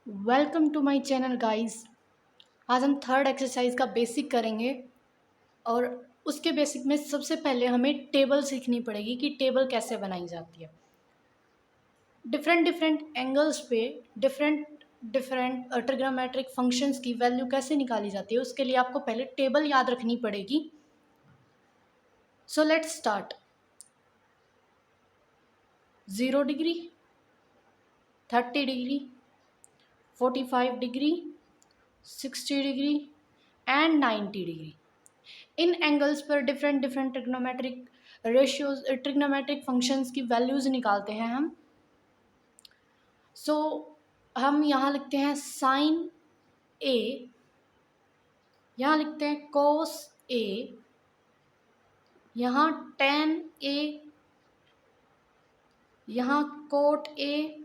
Welcome to my channel guys. आज हम third exercise का बेसिक करेंगे और उसके बेसिक में सबसे पहले हमें टेबल सीखनी पड़ेगी कि टेबल कैसे बनाई जाती है। डिफरेंट डिफरेंट एंगल्स पे डिफरेंट डिफरेंट ट्रिग्नोमेट्रिक फंक्शंस की वैल्यू कैसे निकाली जाती है, उसके लिए आपको पहले टेबल याद रखनी पड़ेगी। So let's start. 0 degree, 30 degree, 45 degree, 60 degree and 90 degree. इन एंगल्स पर different different trigonometric ratios trigonometric functions की वैल्यूज़ निकालते हैं हम। सो हम यहाँ लिखते हैं साइन ए, यहाँ लिखते हैं कोस ए, यहाँ टेन ए, यहाँ कोट ए,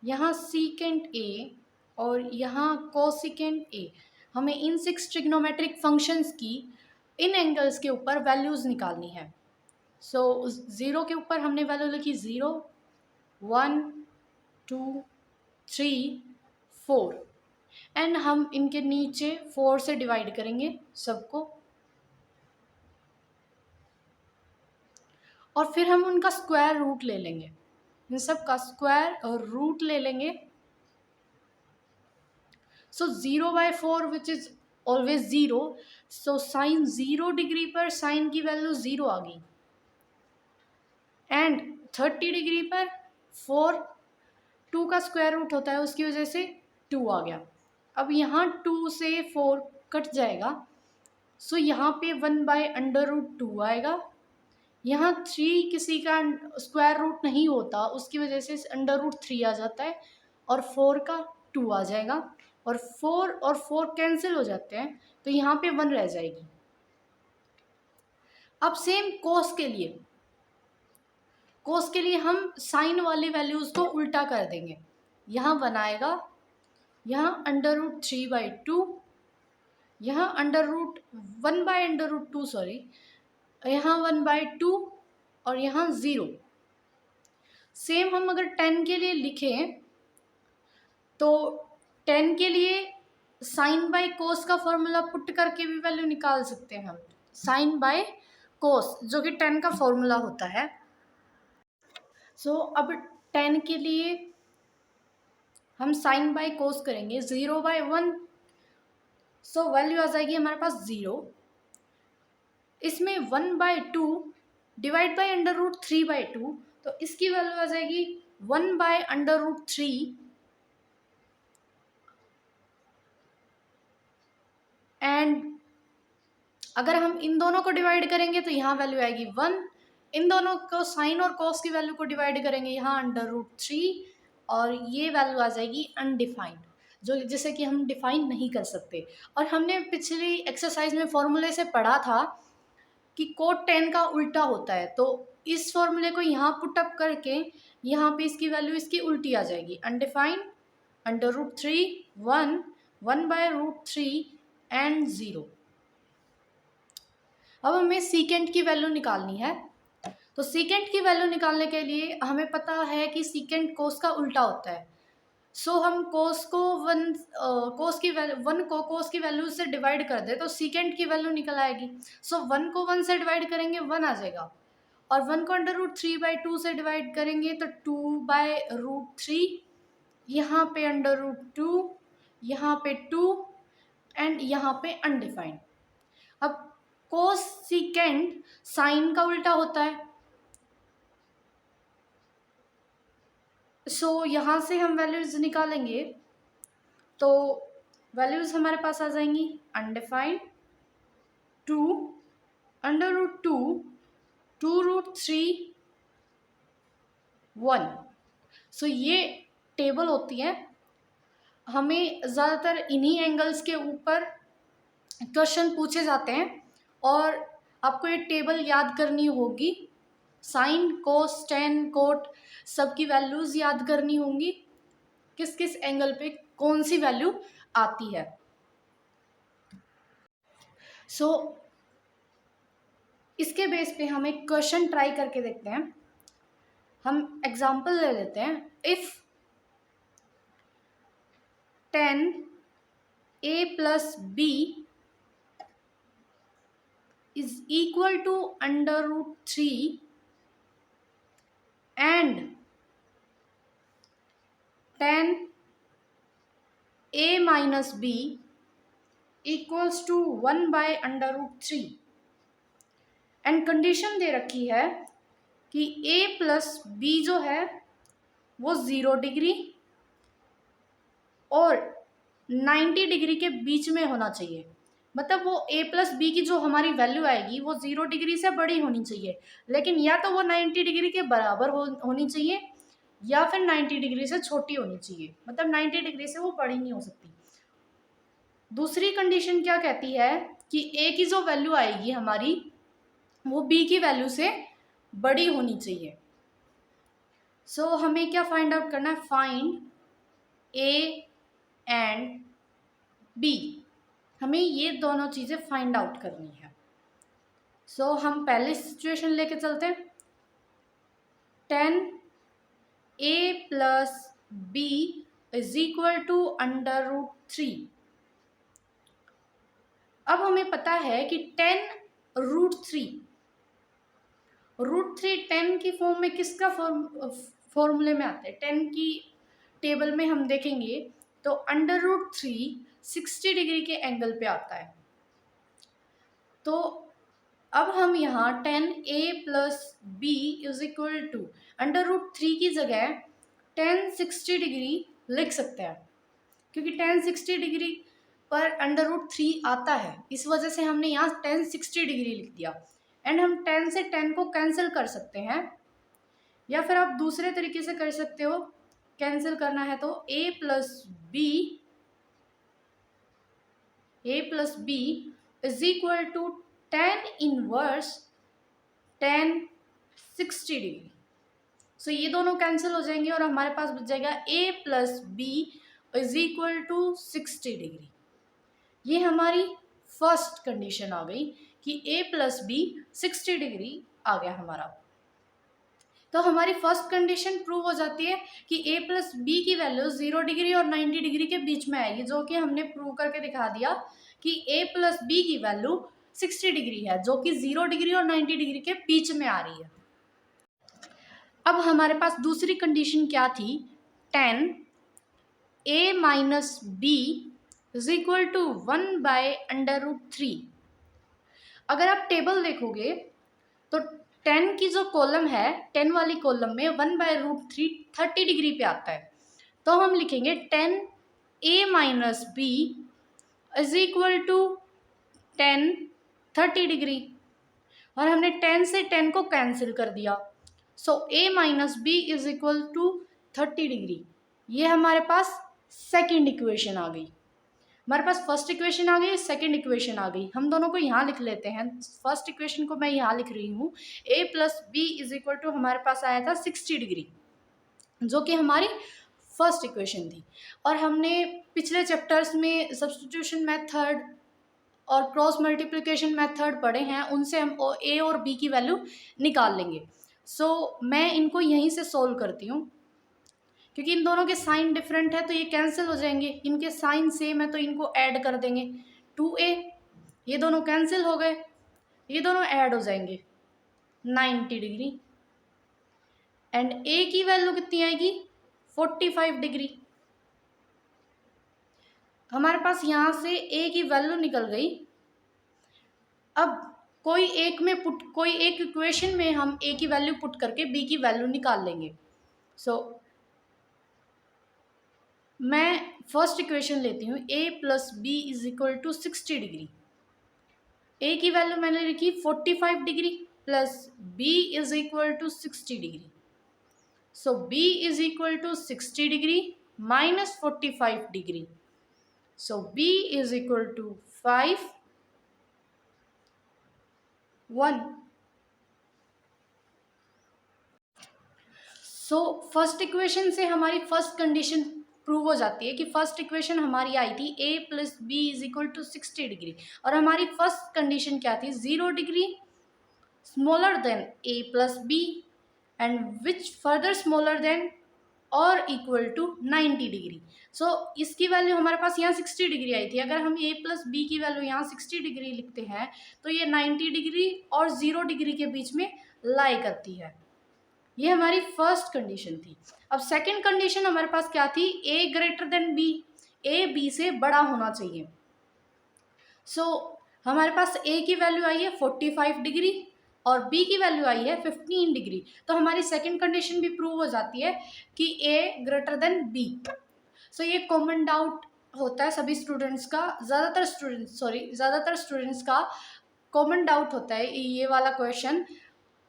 यहाँ सीकेंट ए और यहाँ कोसिकेंट ए। हमें इन 6 ट्रिग्नोमेट्रिक फंक्शंस की इन एंगल्स के ऊपर वैल्यूज़ निकालनी है। सो 0 के ऊपर हमने वैल्यू लिखी 0, 1, 2, 3, 4 एंड हम इनके नीचे 4 से डिवाइड करेंगे सबको और फिर हम उनका स्क्वायर रूट ले लेंगे, इन सब का स्क्वायर रूट ले लेंगे। सो 0/4 which is always 0, so sine 0 degree पर साइन की वैल्यू 0 आ गई एंड 30 डिग्री पर 4, 2 का स्क्वायर रूट होता है उसकी वजह से 2 आ गया। अब यहाँ 2 से 4 कट जाएगा, सो यहाँ पे 1/√2 आएगा। यहाँ 3 किसी का स्क्वायर रूट नहीं होता, उसकी वजह से √3 आ जाता है और 4 का 2 आ जाएगा और 4 कैंसिल हो जाते हैं, तो यहाँ पे 1 रह जाएगी। अब सेम कोस के लिए हम साइन वाली वैल्यूज़ को उल्टा कर देंगे। यहाँ 1 आएगा, यहाँ √3/2, यहाँ √1/√2 सॉरी, यहाँ 1/2 और यहाँ 0। सेम हम अगर 10 के लिए लिखें तो 10 के लिए साइन बाय कोस का फॉर्मूला पुट करके भी वैल्यू निकाल सकते हैं हम। साइन बाय कोस जो कि 10 का फॉर्मूला होता है। सो अब 10 के लिए हम साइन बाय कोस करेंगे 0/1, सो वैल्यू आ जाएगी हमारे पास 0। इसमें 1/2 डिवाइड बाई √3/2, तो इसकी वैल्यू आ जाएगी 1/√3 एंड अगर हम इन दोनों को डिवाइड करेंगे तो यहाँ वैल्यू आएगी 1। इन दोनों को साइन और कॉस की वैल्यू को डिवाइड करेंगे यहाँ √3 और ये वैल्यू आ जाएगी अनडिफाइंड, जो जिसे कि हम डिफाइन नहीं कर सकते। और हमने पिछली एक्सरसाइज में फॉर्मूले से पढ़ा था कि कोट 10 का उल्टा होता है, तो इस फॉर्मूले को यहाँ पुटअप करके यहाँ पे इसकी वैल्यू इसकी उल्टी आ जाएगी, अनडिफाइंड, √3, 1, 1/√3 एंड 0। अब हमें सीकेंट की वैल्यू निकालनी है, तो सीकेंट की वैल्यू निकालने के लिए हमें पता है कि सीकेंट कोस का उल्टा होता है। सो हम कोस को 1 को कोस की वैल्यू से डिवाइड कर दे तो सीकेंट की वैल्यू निकल आएगी। सो 1 को 1 से डिवाइड करेंगे 1 आ जाएगा और 1 को √3/2 से डिवाइड करेंगे तो 2/√3, यहाँ पे √2, यहाँ पे 2 एंड यहाँ पे अनडिफाइंड। अब कोस सीकेंट साइन का उल्टा होता है, सो यहाँ से हम वैल्यूज निकालेंगे तो वैल्यूज हमारे पास आ जाएंगी अनडिफाइंड, 2, √2, 2√3, 1। सो ये टेबल होती है। हमें ज़्यादातर इन्हीं एंगल्स के ऊपर क्वेश्चन पूछे जाते हैं और आपको ये टेबल याद करनी होगी। साइन, कोस, टेन, कोट सबकी वैल्यूज़ याद करनी होंगी, किस किस एंगल पे कौन सी वैल्यू आती है। सो इसके बेस पे हम एक क्वेश्चन ट्राई करके देखते हैं। हम एग्जाम्पल ले लेते हैं। If 10 a plus b is equal to under root 3 and 10 a minus b equals to 1 by under root 3 and condition दे रखी है कि a प्लस बी जो है वो 0 डिग्री और 90 डिग्री के बीच में होना चाहिए। मतलब वो a प्लस बी की जो हमारी वैल्यू आएगी वो 0 डिग्री से बड़ी होनी चाहिए, लेकिन या तो वो 90 डिग्री के बराबर होनी चाहिए या फिर 90 डिग्री से छोटी होनी चाहिए। मतलब 90 डिग्री से वो बड़ी नहीं हो सकती। दूसरी कंडीशन क्या कहती है कि a की जो वैल्यू आएगी हमारी वो b की वैल्यू से बड़ी होनी चाहिए। सो हमें क्या फाइंड आउट करना है? फाइंड a एंड b, हमें ये दोनों चीज़ें फाइंड आउट करनी है। सो हम पहले सिचुएशन लेके चलते हैं। 10 a plus b is equal to under root 3। अब हमें पता है कि 10 रूट 3 10 की फॉर्म में किसका फॉर्मूले में आता है? 10 की टेबल में हम देखेंगे तो अंडर रूट 3 60 डिग्री के एंगल पे आता है। तो अब हम यहाँ 10a plus B is equal to under root 3 की जगह 10 60 डिग्री लिख सकते हैं, क्योंकि 10 60 डिग्री पर अंडर रूट 3 आता है, इस वजह से हमने यहाँ 10 60 डिग्री लिख दिया। एंड हम 10 से 10 को कैंसिल कर सकते हैं, या फिर आप दूसरे तरीके से कर सकते हो। कैंसिल करना है तो a plus B is equal to 10 inverse 10 60 degree. So ये दोनों कैंसिल हो जाएंगे और हमारे पास बच जाएगा a plus B is equal to 60 degree. ये हमारी फर्स्ट कंडीशन आ गई कि a प्लस बी 60 डिग्री आ गया हमारा। तो हमारी फर्स्ट कंडीशन प्रूव हो जाती है कि a प्लस बी की वैल्यू 0 डिग्री और 90 डिग्री के बीच में आएगी, जो कि हमने प्रूव करके दिखा दिया कि a प्लस बी की वैल्यू 60 डिग्री है, जो कि 0 डिग्री और 90 डिग्री के बीच में आ रही है। अब हमारे पास दूसरी कंडीशन क्या थी? 10 a minus B is equal to 1 by under root 3। अगर आप टेबल देखोगे तो 10 की जो कॉलम है, 10 वाली कॉलम में 1 बाय रूट 3 30 डिग्री पे आता है। तो हम लिखेंगे 10 a minus B is equal to 10 30 degree, और हमने 10 से 10 को कैंसिल कर दिया। So a minus B is equal to 30 degree. ये हमारे पास सेकेंड इक्वेशन आ गई। हमारे पास फर्स्ट इक्वेशन आ गई, सेकंड इक्वेशन आ गई। हम दोनों को यहाँ लिख लेते हैं। फर्स्ट इक्वेशन को मैं यहाँ लिख रही हूँ, a plus B is equal to हमारे पास आया था 60 डिग्री, जो कि हमारी फर्स्ट इक्वेशन थी। और हमने पिछले चैप्टर्स में सब्स्टिट्यूशन मेथड और क्रॉस मल्टीप्लिकेशन मेथड पढ़े हैं, उनसे हम a और b की वैल्यू निकाल लेंगे। सो मैं इनको यहीं से सोल्व करती हूँ, क्योंकि इन दोनों के साइन डिफरेंट है तो ये कैंसिल हो जाएंगे। इनके साइन सेम है तो इनको ऐड कर देंगे। 2a, ये दोनों कैंसिल हो गए, ये दोनों ऐड हो जाएंगे 90 डिग्री। एंड a की वैल्यू कितनी आएगी? 45 डिग्री। हमारे पास यहाँ से a की वैल्यू निकल गई। अब कोई एक इक्वेशन में हम a की वैल्यू पुट करके b की वैल्यू निकाल लेंगे। सो मैं फर्स्ट इक्वेशन लेती हूँ, a plus B is equal to 60 degree. a की वैल्यू मैंने लिखी 45 degree plus b is equal to 60 degree. So b is equal to 60 degree minus 45 degree. So b is equal to 5 1। So first equation से हमारी first condition prove हो जाती है कि first equation हमारी आई थी a plus B is equal to 60 degree, और हमारी फर्स्ट कंडीशन क्या थी? 0 degree smaller than a plus B and which further smaller than और इक्वल टू 90 डिग्री। सो इसकी वैल्यू हमारे पास यहाँ 60 डिग्री आई थी। अगर हम a प्लस बी की वैल्यू यहाँ 60 डिग्री लिखते हैं तो ये 90 डिग्री और 0 डिग्री के बीच में लाई करती है। ये हमारी फर्स्ट कंडीशन थी। अब सेकंड कंडीशन हमारे पास क्या थी, a greater than b, a b से बड़ा होना चाहिए। सो हमारे पास a की वैल्यू आई है 45 डिग्री और b की वैल्यू आई है 15 डिग्री। तो हमारी सेकंड कंडीशन भी प्रूव हो जाती है कि a ग्रेटर देन b। सो ये कॉमन डाउट होता है सभी स्टूडेंट्स का, ज़्यादातर स्टूडेंट्स का कॉमन डाउट होता है ये वाला क्वेश्चन।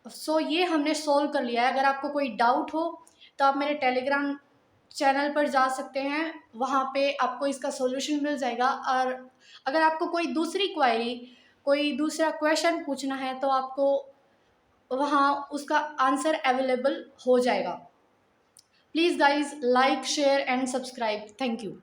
सो ये हमने सोल्व कर लिया है। अगर आपको कोई डाउट हो तो आप मेरे टेलीग्राम चैनल पर जा सकते हैं, वहाँ पे आपको इसका सॉल्यूशन मिल जाएगा। और अगर आपको कोई दूसरी क्वेरी, कोई दूसरा क्वेश्चन पूछना है तो आपको वहाँ उसका आंसर अवेलेबल हो जाएगा। Please guys like share and subscribe. Thank you.